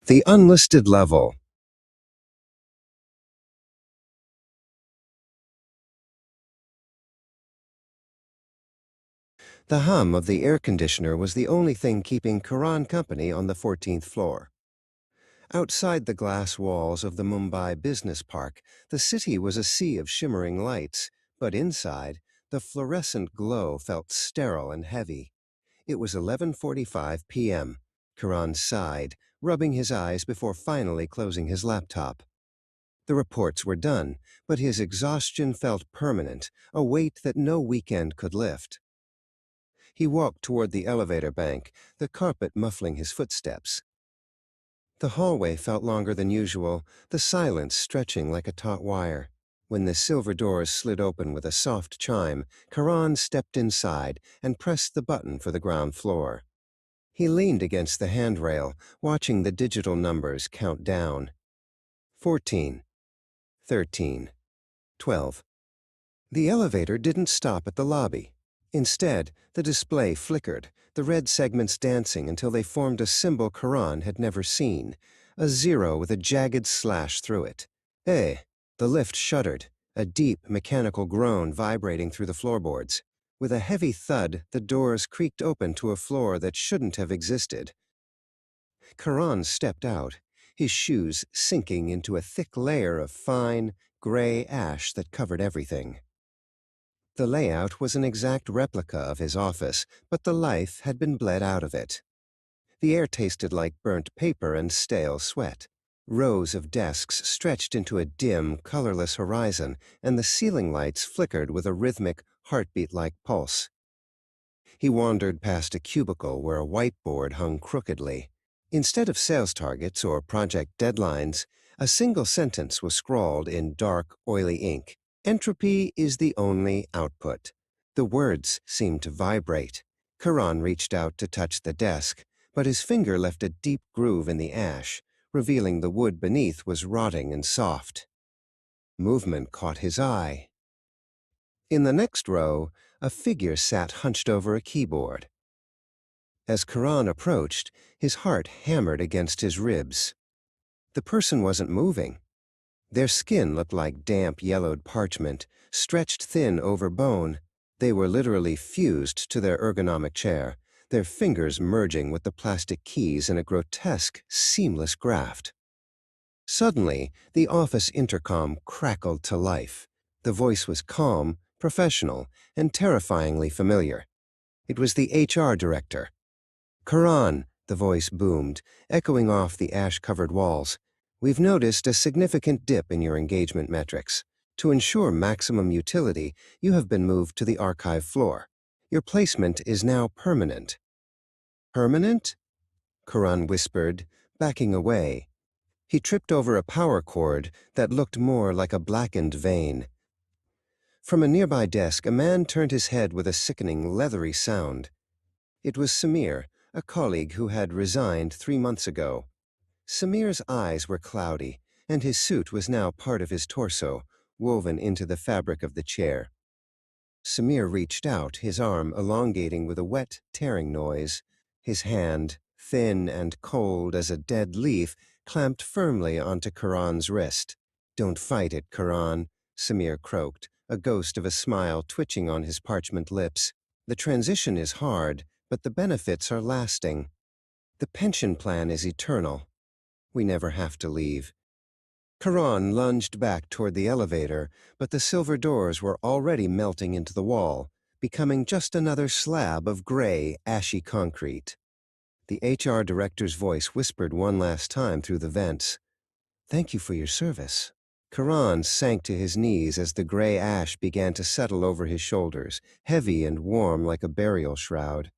The Unlisted Level. The hum of the air conditioner was the only thing keeping Karan company on the 14th floor. Outside the glass walls of the Mumbai business park, the city was a sea of shimmering lights, but inside, the fluorescent glow felt sterile and heavy. It was 11:45 p.m. Karan sighed, rubbing his eyes before finally closing his laptop. The reports were done, but his exhaustion felt permanent, a weight that no weekend could lift. He walked toward the elevator bank, the carpet muffling his footsteps. The hallway felt longer than usual, the silence stretching like a taut wire. When the silver doors slid open with a soft chime, Karan stepped inside and pressed the button for the ground floor. He leaned against the handrail, watching the digital numbers count down. 14, 13, 12. The elevator didn't stop at the lobby. Instead, the display flickered, the red segments dancing until they formed a symbol Karan had never seen, a zero with a jagged slash through it. Eh! The lift shuddered, a deep, mechanical groan vibrating through the floorboards. With a heavy thud, the doors creaked open to a floor that shouldn't have existed. Karan stepped out, his shoes sinking into a thick layer of fine, gray ash that covered everything. The layout was an exact replica of his office, but the life had been bled out of it. The air tasted like burnt paper and stale sweat. Rows of desks stretched into a dim, colorless horizon, and the ceiling lights flickered with a rhythmic, heartbeat-like pulse. He wandered past a cubicle where a whiteboard hung crookedly. Instead of sales targets or project deadlines, a single sentence was scrawled in dark, oily ink. Entropy is the only output. The words seemed to vibrate. Karan reached out to touch the desk, but his finger left a deep groove in the ash, revealing the wood beneath was rotting and soft. Movement caught his eye. In the next row, a figure sat hunched over a keyboard. As Karan approached, his heart hammered against his ribs. The person wasn't moving. Their skin looked like damp, yellowed parchment, stretched thin over bone. They were literally fused to their ergonomic chair, their fingers merging with the plastic keys in a grotesque, seamless graft. Suddenly, the office intercom crackled to life. The voice was calm, professional, and terrifyingly familiar. It was the HR director. "Karan," the voice boomed, echoing off the ash-covered walls. "We've noticed a significant dip in your engagement metrics. To ensure maximum utility, you have been moved to the archive floor. Your placement is now permanent." "Permanent?" Karan whispered, backing away. He tripped over a power cord that looked more like a blackened vein. From a nearby desk, a man turned his head with a sickening, leathery sound. It was Samir, a colleague who had resigned 3 months ago. Samir's eyes were cloudy, and his suit was now part of his torso, woven into the fabric of the chair. Samir reached out, his arm elongating with a wet, tearing noise. His hand, thin and cold as a dead leaf, clamped firmly onto Karan's wrist. "Don't fight it, Karan," Samir croaked, a ghost of a smile twitching on his parchment lips. "The transition is hard, but the benefits are lasting. The pension plan is eternal. We never have to leave." Karan lunged back toward the elevator, but the silver doors were already melting into the wall, becoming just another slab of gray, ashy concrete. The HR director's voice whispered one last time through the vents. "Thank you for your service." Karan sank to his knees as the gray ash began to settle over his shoulders, heavy and warm like a burial shroud.